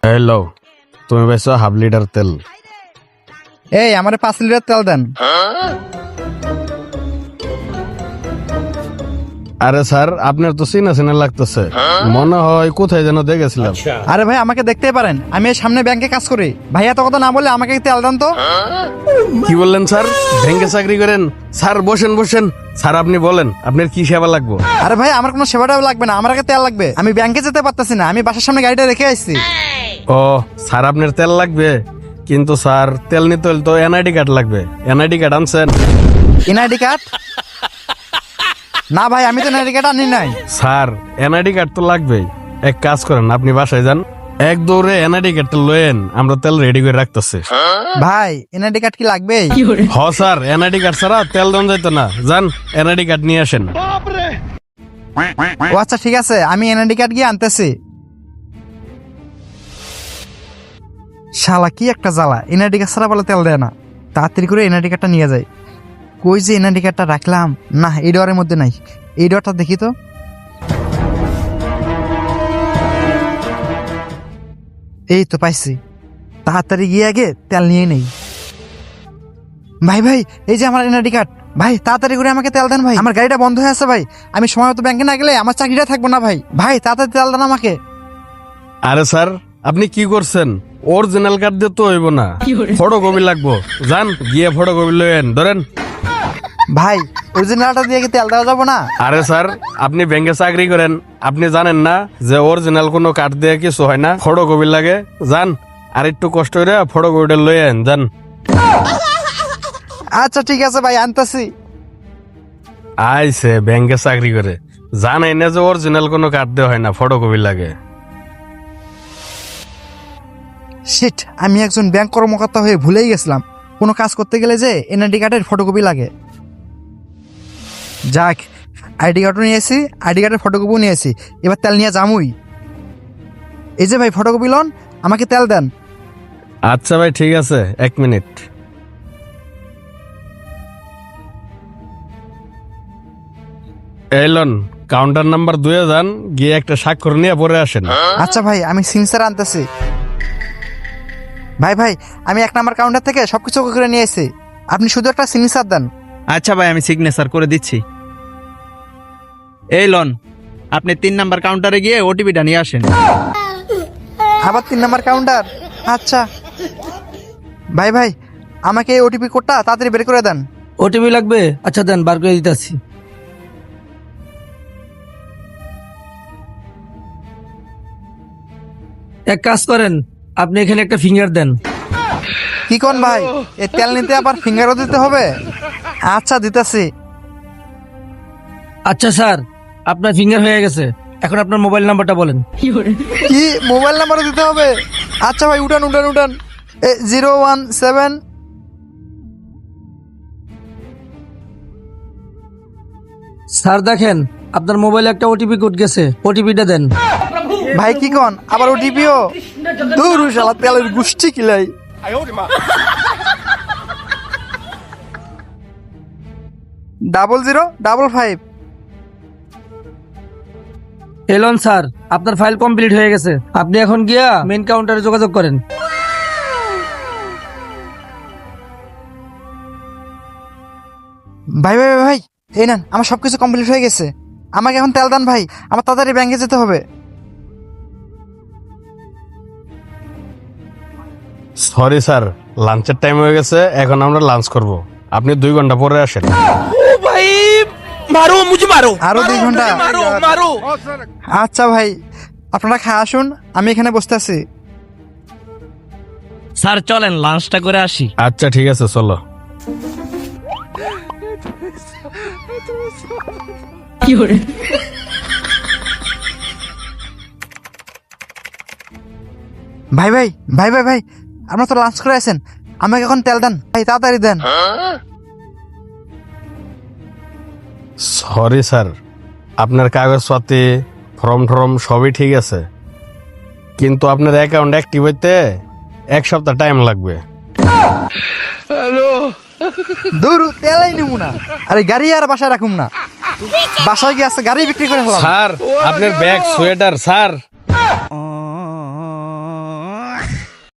Hello, তুমি বেচো half litre তেল। এই আমারে 5 লিটার তেল দেন। আরে স্যার, আপনার তো চিনা চিনা লাগতেছে, মনে হয় কোথায় যেন দেখেছিলাম। আরে ভাই আমাকে দেখতেই পারেন, আমি এই সামনে ব্যাংকে কাজ করি। ভাই এত কথা না বলে আমাকে তেল দেন তো। কি বললেন স্যার? ব্যাংকে চাকরি করেন? স্যার বসেন বসেন। স্যার আপনি বলেন, আপনার কি সেবা লাগবে? আরে ভাই আমার কোনো সেবাটাও লাগবে না, আমার আগে তেল লাগবে। আমি ব্যাংকে যেতে পারতেছি না, আমি বাসার সামনে গাড়িটা রেখে আসছি। ও স্যার, আপনার তেল লাগবে, কিন্তু স্যার তেল নিতে হলে তো এনআইডি কার্ড লাগবে। এনআইডি কার্ড আনছেন? NID card? না ভাই, আমি তো এনআইডি কার্ড আনি নাই। স্যার এনআইডি কার্ড তো লাগবেই। এক কাজ করেন, আপনি বাসায় যান, এক দৌড়ে এনআইডি কার্ডটা লয়েন, আমরা তেল রেডি করে রাখতেছি। ভাই এনআইডি কার্ড কি লাগবে? হ স্যার, এনআইডি কার্ড ছাড়া তেল দন যাইতো না। যান এনআইডি কার্ড নিয়ে আসেন। ও আচ্ছা ঠিক আছে, আমি এনআইডি কার্ড গিয়ে আনতেছি। শালা কি একটা জ্বালা, এনআইডি কার্ড ছাড়া বলে তেল দেয় না। তাড়াতাড়ি করে এনআইডি কার্ডটা নিয়ে যাই। কই যে এনআইডি কার্ডটা রাখলাম? না, এই ডোরের মধ্যে নাই। এই ডোরটা দেখি তো। এই তো পাইছি। তাড়াতাড়ি গিয়ে আগে তেল নিয়ে নেই। ভাই ভাই, এই যে আমার এনআইডি কার্ড। ভাই তাড়াতাড়ি করে আমাকে তেল দেন ভাই, আমার গাড়িটা বন্ধ হয়ে আছে ভাই। আমি সময় মতো ব্যাংকে না গেলে আমার চাকরিটা থাকবো না ভাই। ভাই তাড়াতাড়ি তেল দেন আমাকে। আরে স্যার, আপনি কি করছেন? অরিজিনাল কার্ড দিয়ে তো হইব না, ফটোকপি লাগবো। যান গিয়ে ফটোকপি লয়েন, ধরেন। ভাই অরিজিনালটা দিয়ে কি তেল দেওয়া যাবো না? আরে স্যার, আপনি ব্যাংকে চাকরি করেন, আপনি জানেন না যে অরিজিনাল কোনো কার্ড দিয়ে কিছু হয় না, ফটোকপি লাগে। যান আর একটু কষ্ট করে ফটোকপিটা লয়েন, যান। আচ্ছা ঠিক আছে ভাই, আনতাছি। আইসে ব্যাংকে চাকরি করে, জানাই না যে অরিজিনাল কোনো কার্ড দিয়ে হয় না, ফটোকপি লাগে। শিট, আমি একজন ব্যাংক কর্মকর্তা হয়ে ভুলেই গেছিলাম, কোনো কাজ করতে গেলে যে এনআইডি কার্ডের ফটোকপি লাগে। যাক, আইডি কার্ডও নিয়ে এসি, আইডি কার্ডের ফটোকপিও নিয়ে এসি। এবার তেল নিয়ে যামুই। এই যে ভাই ফটোকপি লন, আমাকে তেল দেন। আচ্ছা ভাই ঠিক আছে, 1 মিনিট। এলন, কাউন্টার নাম্বার 2 এ যান, গিয়ে একটা স্বাক্ষর নিয়ে পরে আসেন। আচ্ছা ভাই, আমি সিগনেচার আনতেছি। ভাই ভাই, আমি 1 নাম্বার কাউন্টার থেকে সবকিছু ওকে করে নিয়ে এসেছি, আপনি শুধু একটা সিগনেচার দেন। আচ্ছা ভাই, আমি সিগনেচার করে দিচ্ছি। এই লন, আপনি 3 নাম্বার কাউন্টারে গিয়ে ওটিপিটা নিয়ে আসেন। আবার 3 নাম্বার কাউন্টার? আচ্ছা ভাই ভাই, আমাকে এই ওটিপি কোডটা তাড়াতাড়ি বের করে দেন। ওটিপি লাগবে? আচ্ছা দেন, বার করে দিতেছি। এক কাজ করেন, আপনি এখানে একটা ফিঙ্গার দেন। কি কোন ভাই, এই তেল নিতে আবার ফিঙ্গারও দিতে হবে? আচ্ছা দিতেছি। আচ্ছা স্যার, আপনার ফিঙ্গার হয়ে গেছে, এখন আপনার মোবাইল নাম্বারটা বলেন। কি মোবাইল নাম্বারও দিতে হবে? আচ্ছা ভাই, উঠান উঠান উঠান। 017। স্যার দেখেন, আপনার মোবাইলে একটা ওটিপি কোড গেছে, ওটিপিটা দেন। ভাই কি কোন, আবার ওটিপিও? দূর শালা, তেলের গুষ্টি কিলাই। 0055। এলন স্যার, আপনার ফাইল কমপ্লিট হয়ে গেছে, আপনি এখন গিয়া মেইন কাউন্টারে যোগাযোগ করেন। ভাই ভাই ভাই ভাই, এই নেন, আমার সবকিছু কমপ্লিট হয়ে গেছে। আমাকে এখন তেল দেন ভাই, আমার তাড়াতাড়ি ব্যাংকে যেতে হবে। সরি স্যার, লাঞ্চের টাইম হয়ে গেছে, এখন আমরা লাঞ্চ করব, আপনি 2 ঘন্টা পরে আসেন। আরো 2 ঘন্টা? আচ্ছা ভাই, আপনারা খায় আসুন, আমি এখানে বসতে আছি। স্যার চলেন লাঞ্চটা করে আসি। আচ্ছা ঠিক আছে, চলো। ভাই ভাই ভাই ভাই ভাই, আপনারা তো লাঞ্চ করে আছেন, আমাকে এখন তেল দেন ভাই, তাড়াতাড়ি দেন। সরি স্যার, আপনার কাগজপাতি ফর্ম টর্ম সবই ঠিক আছে, কিন্তু আপনার অ্যাকাউন্ট অ্যাক্টিভ হইতে 1 সপ্তাহ টাইম লাগবে। দূর তেলাই নিব না, আরে গাড়ি আর বাসায় রাখুম না। বাসায় গিয়ে আছে গাড়ি বিক্রি করে ফেলাম। স্যার আপনার ব্যাগ সোয়েটার স্যার